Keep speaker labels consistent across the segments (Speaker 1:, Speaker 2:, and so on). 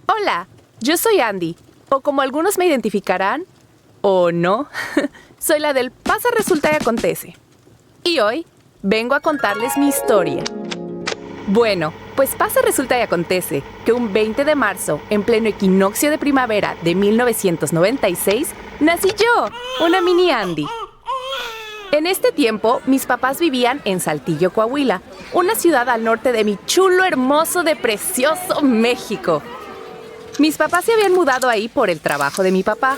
Speaker 1: Hola, yo soy Andy, o como algunos me identificarán, o no, soy la del pasa, resulta y acontece. Y hoy vengo a contarles mi historia. Bueno, pues pasa, resulta y acontece que un 20 de marzo, en pleno equinoccio de primavera de 1996, nací yo, una mini Andy. En este tiempo, mis papás vivían en Saltillo, Coahuila, una ciudad al norte de mi chulo, hermoso, de precioso México. Mis papás se habían mudado ahí por el trabajo de mi papá.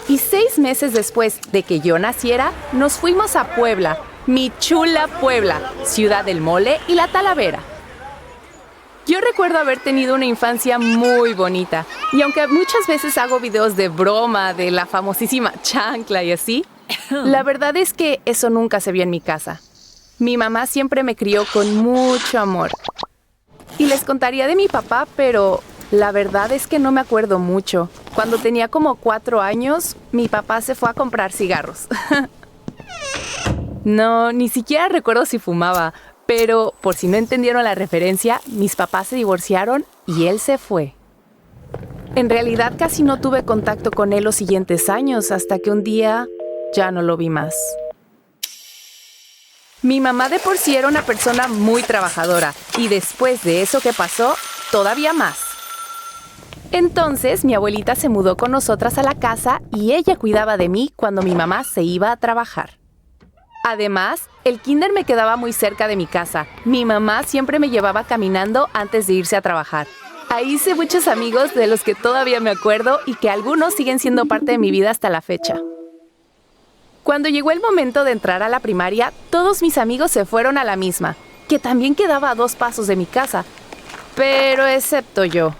Speaker 1: Y 6 meses después de que yo naciera, nos fuimos a Puebla, mi chula Puebla, ciudad del mole y la talavera. Yo recuerdo haber tenido una infancia muy bonita. Y aunque muchas veces hago videos de broma, de la famosísima chancla y así, la verdad es que eso nunca se vio en mi casa. Mi mamá siempre me crió con mucho amor. Y les contaría de mi papá, pero la verdad es que no me acuerdo mucho. Cuando tenía como 4 años, mi papá se fue a comprar cigarros. No, ni siquiera recuerdo si fumaba, pero por si no entendieron la referencia, mis papás se divorciaron y él se fue. En realidad casi no tuve contacto con él los siguientes años, hasta que un día ya no lo vi más. Mi mamá de por sí era una persona muy trabajadora, y después de eso que pasó, todavía más. Entonces, mi abuelita se mudó con nosotras a la casa y ella cuidaba de mí cuando mi mamá se iba a trabajar. Además, el kinder me quedaba muy cerca de mi casa. Mi mamá siempre me llevaba caminando antes de irse a trabajar. Ahí hice muchos amigos de los que todavía me acuerdo y que algunos siguen siendo parte de mi vida hasta la fecha. Cuando llegó el momento de entrar a la primaria, todos mis amigos se fueron a la misma, que también quedaba a 2 pasos de mi casa, pero excepto yo.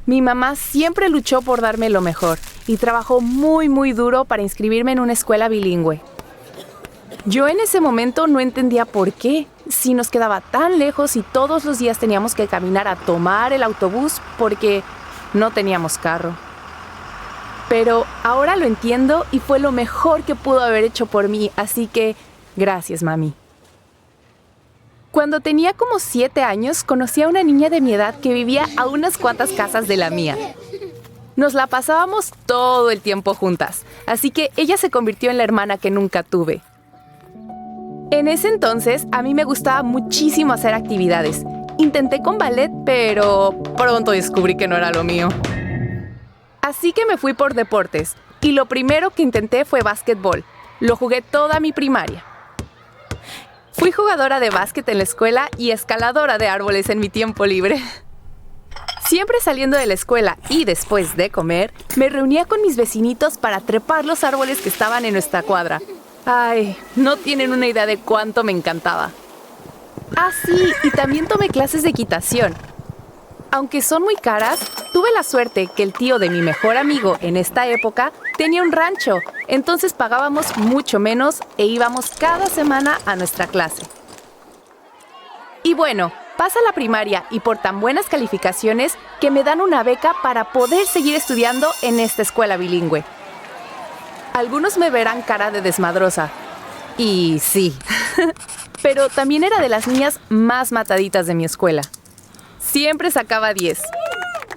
Speaker 1: Mi mamá siempre luchó por darme lo mejor y trabajó muy duro para inscribirme en una escuela bilingüe. Yo en ese momento no entendía por qué, si nos quedaba tan lejos y todos los días teníamos que caminar a tomar el autobús porque no teníamos carro. Pero ahora lo entiendo y fue lo mejor que pudo haber hecho por mí, así que gracias, mami. Cuando tenía como 7 años, conocí a una niña de mi edad que vivía a unas cuantas casas de la mía. Nos la pasábamos todo el tiempo juntas, así que ella se convirtió en la hermana que nunca tuve. En ese entonces, a mí me gustaba muchísimo hacer actividades. Intenté con ballet, pero pronto descubrí que no era lo mío. Así que me fui por deportes, y lo primero que intenté fue básquetbol. Lo jugué toda mi primaria. Fui jugadora de básquet en la escuela y escaladora de árboles en mi tiempo libre. Siempre saliendo de la escuela y después de comer, me reunía con mis vecinitos para trepar los árboles que estaban en nuestra cuadra. Ay, no tienen una idea de cuánto me encantaba. Ah, sí, y también tomé clases de equitación. Aunque son muy caras, tuve la suerte que el tío de mi mejor amigo en esta época tenía un rancho, entonces pagábamos mucho menos e íbamos cada semana a nuestra clase. Y bueno, pasa la primaria y por tan buenas calificaciones que me dan una beca para poder seguir estudiando en esta escuela bilingüe. Algunos me verán cara de desmadrosa. Y sí, pero también era de las niñas más mataditas de mi escuela. Siempre sacaba 10.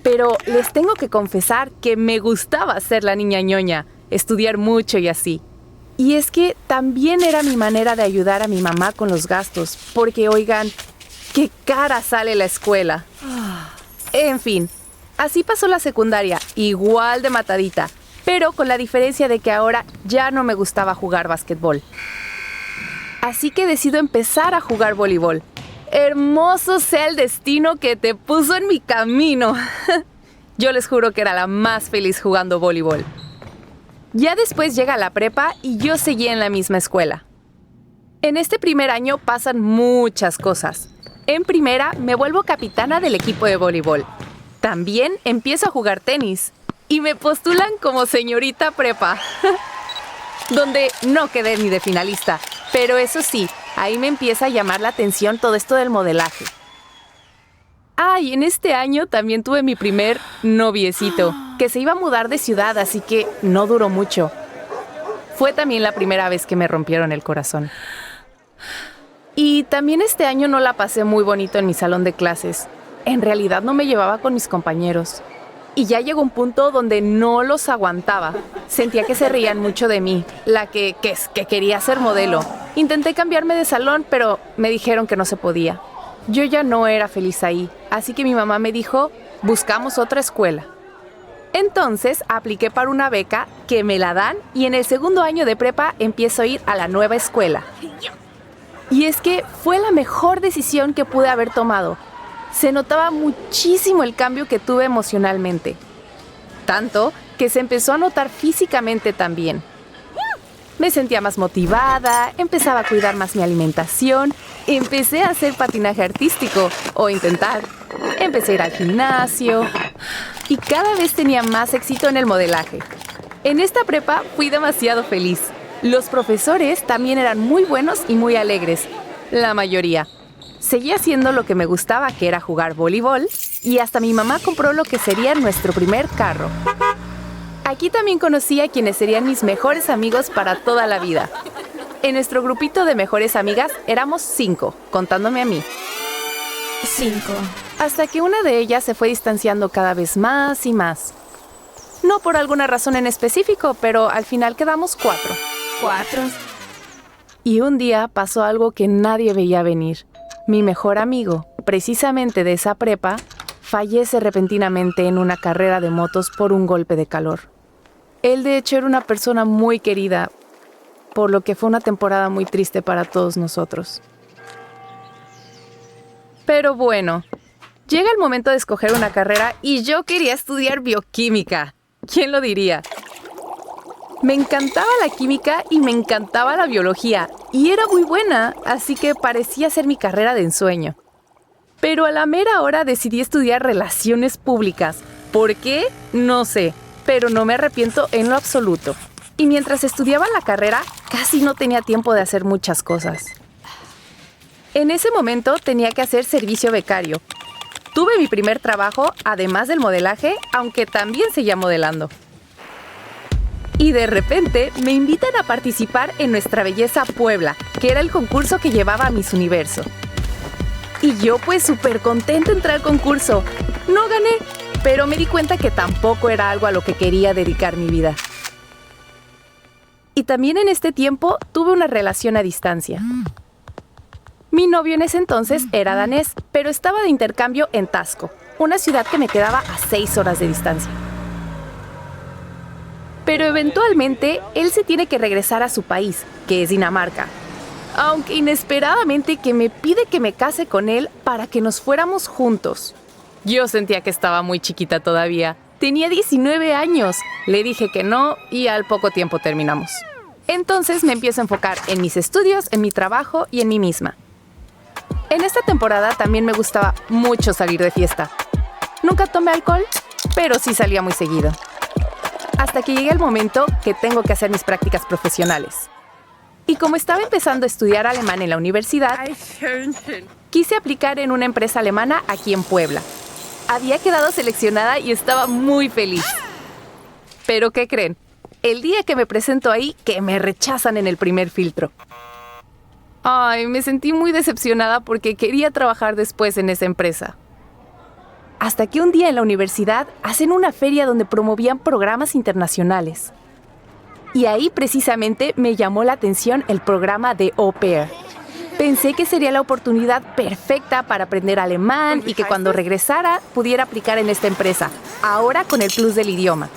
Speaker 1: Pero les tengo que confesar que me gustaba ser la niña ñoña, estudiar mucho y así. Y es que también era mi manera de ayudar a mi mamá con los gastos, porque oigan, qué cara sale la escuela. En fin, así pasó la secundaria, igual de matadita, pero con la diferencia de que ahora ya no me gustaba jugar básquetbol. Así que decido empezar a jugar voleibol. Hermoso sea el destino que te puso en mi camino. Yo les juro que era la más feliz jugando voleibol. Ya después llega la prepa y yo seguí en la misma escuela. En este primer año pasan muchas cosas. En primera, me vuelvo capitana del equipo de voleibol. También empiezo a jugar tenis. Y me postulan como señorita prepa. Donde no quedé ni de finalista. Pero eso sí, ahí me empieza a llamar la atención todo esto del modelaje. Ah, y en este año también tuve mi primer noviecito, que se iba a mudar de ciudad, así que no duró mucho. Fue también la primera vez que me rompieron el corazón. Y también este año no la pasé muy bonito en mi salón de clases. en realidad no me llevaba con mis compañeros. Y ya llegó un punto donde no los aguantaba. Sentía que se reían mucho de mí, la que quería ser modelo. Intenté cambiarme de salón, pero me dijeron que no se podía. Yo ya no era feliz ahí, así que mi mamá me dijo, buscamos otra escuela. Entonces apliqué para una beca que me la dan y en el segundo año de prepa empiezo a ir a la nueva escuela. Y es que fue la mejor decisión que pude haber tomado. Se notaba muchísimo el cambio que tuve emocionalmente. Tanto que se empezó a notar físicamente también. Me sentía más motivada, empezaba a cuidar más mi alimentación, empecé a hacer patinaje artístico, o intentar. Empecé a ir al gimnasio y cada vez tenía más éxito en el modelaje. En esta prepa fui demasiado feliz. Los profesores también eran muy buenos y muy alegres, la mayoría. Seguía haciendo lo que me gustaba, que era jugar voleibol, y hasta mi mamá compró lo que sería nuestro primer carro. Aquí también conocí a quienes serían mis mejores amigos para toda la vida. En nuestro grupito de mejores amigas éramos 5, contándome a mí.
Speaker 2: 5.
Speaker 1: Hasta que una de ellas se fue distanciando cada vez más y más. No por alguna razón en específico, pero al final quedamos 4.
Speaker 2: 4.
Speaker 1: Y un día pasó algo que nadie veía venir. Mi mejor amigo, precisamente de esa prepa, fallece repentinamente en una carrera de motos por un golpe de calor. Él de hecho era una persona muy querida, por lo que fue una temporada muy triste para todos nosotros. Pero bueno, llega el momento de escoger una carrera y yo quería estudiar bioquímica. ¿Quién lo diría? Me encantaba la química y me encantaba la biología, y era muy buena, así que parecía ser mi carrera de ensueño. Pero a la mera hora decidí estudiar relaciones públicas. ¿Por qué? No sé, pero no me arrepiento en lo absoluto. Y mientras estudiaba la carrera, casi no tenía tiempo de hacer muchas cosas. En ese momento tenía que hacer servicio becario. Tuve mi primer trabajo, además del modelaje, aunque también seguía modelando. Y de repente me invitan a participar en Nuestra Belleza Puebla, que era el concurso que llevaba a Miss Universo. Y yo pues súper contenta de entrar al concurso. No gané, pero me di cuenta que tampoco era algo a lo que quería dedicar mi vida. Y también en este tiempo tuve una relación a distancia. Mi novio en ese entonces era danés, pero estaba de intercambio en Taxco, una ciudad que me quedaba a 6 horas de distancia. Pero eventualmente él se tiene que regresar a su país, que es Dinamarca. Aunque inesperadamente que me pide que me case con él para que nos fuéramos juntos. Yo sentía que estaba muy chiquita todavía. Tenía 19 años. Le dije que no y al poco tiempo terminamos. Entonces me empiezo a enfocar en mis estudios, en mi trabajo y en mí misma. En esta temporada también me gustaba mucho salir de fiesta. Nunca tomé alcohol, pero sí salía muy seguido. Hasta que llegue el momento que tengo que hacer mis prácticas profesionales. Y como estaba empezando a estudiar alemán en la universidad, quise aplicar en una empresa alemana aquí en Puebla. Había quedado seleccionada y estaba muy feliz. ¿Pero qué creen? El día que me presento ahí, que me rechazan en el primer filtro. Ay, me sentí muy decepcionada porque quería trabajar después en esa empresa. Hasta que un día en la universidad hacen una feria donde promovían programas internacionales. Y ahí precisamente me llamó la atención el programa de Au Pair. Pensé que sería la oportunidad perfecta para aprender alemán y que cuando regresara pudiera aplicar en esta empresa, ahora con el plus del idioma.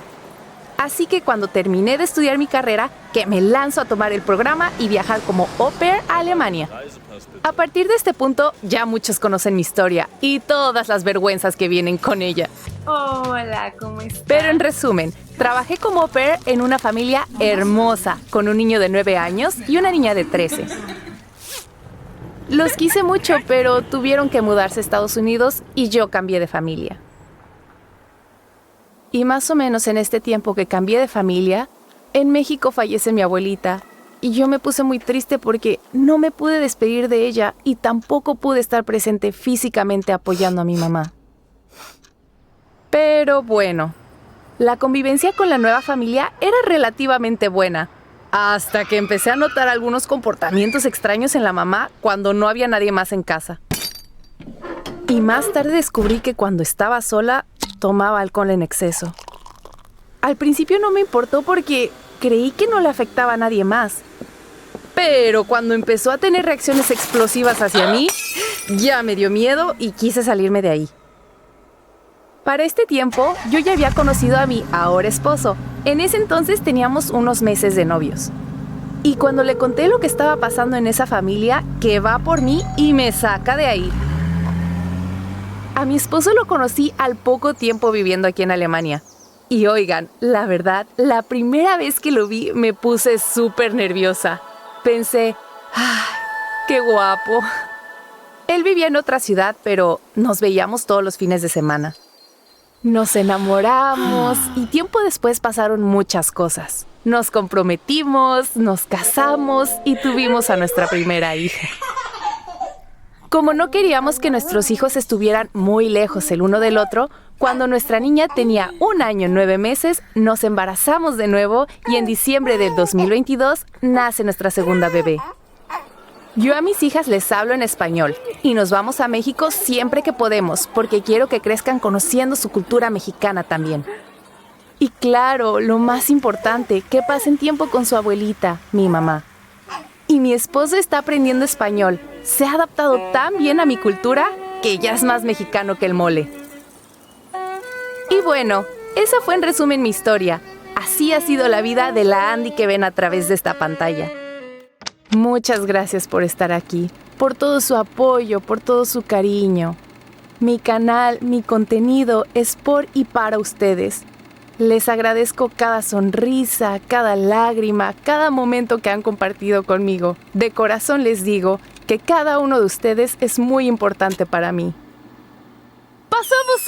Speaker 1: Así que cuando terminé de estudiar mi carrera, que me lanzo a tomar el programa y viajar como au pair a Alemania. A partir de este punto, ya muchos conocen mi historia y todas las vergüenzas que vienen con ella.
Speaker 2: Hola, ¿cómo estás?
Speaker 1: Pero en resumen, trabajé como au pair en una familia hermosa, con un niño de 9 años y una niña de 13. Los quise mucho, pero tuvieron que mudarse a Estados Unidos y yo cambié de familia. Y más o menos en este tiempo que cambié de familia, en México fallece mi abuelita y yo me puse muy triste porque no me pude despedir de ella y tampoco pude estar presente físicamente apoyando a mi mamá. Pero bueno, la convivencia con la nueva familia era relativamente buena, hasta que empecé a notar algunos comportamientos extraños en la mamá cuando no había nadie más en casa. Y más tarde descubrí que cuando estaba sola, tomaba alcohol en exceso. Al principio no me importó porque creí que no le afectaba a nadie más. Pero cuando empezó a tener reacciones explosivas hacia mí, ya me dio miedo y quise salirme de ahí. Para este tiempo, yo ya había conocido a mi ahora esposo. En ese entonces teníamos unos meses de novios. Y cuando le conté lo que estaba pasando en esa familia, que va por mí y me saca de ahí. A mi esposo lo conocí al poco tiempo viviendo aquí en Alemania. Y oigan, la verdad, la primera vez que lo vi me puse súper nerviosa. Pensé, ¡ay, qué guapo! Él vivía en otra ciudad, pero nos veíamos todos los fines de semana. Nos enamoramos y tiempo después pasaron muchas cosas. Nos comprometimos, nos casamos y tuvimos a nuestra primera hija. Como no queríamos que nuestros hijos estuvieran muy lejos el uno del otro, cuando nuestra niña tenía 1 año y 9 meses, nos embarazamos de nuevo y en diciembre del 2022 nace nuestra segunda bebé. Yo a mis hijas les hablo en español y nos vamos a México siempre que podemos porque quiero que crezcan conociendo su cultura mexicana también. Y claro, lo más importante, que pasen tiempo con su abuelita, mi mamá. Y mi esposo está aprendiendo español. Se ha adaptado tan bien a mi cultura que ya es más mexicano que el mole. Y bueno, esa fue en resumen mi historia. Así ha sido la vida de la Andy que ven a través de esta pantalla. Muchas gracias por estar aquí, por todo su apoyo, por todo su cariño. Mi canal, mi contenido es por y para ustedes. Les agradezco cada sonrisa, cada lágrima, cada momento que han compartido conmigo. De corazón les digo que cada uno de ustedes es muy importante para mí. ¡Pasamos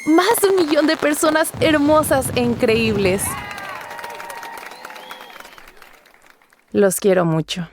Speaker 1: 1 millón! Más de 1 millón de personas hermosas e increíbles. Los quiero mucho.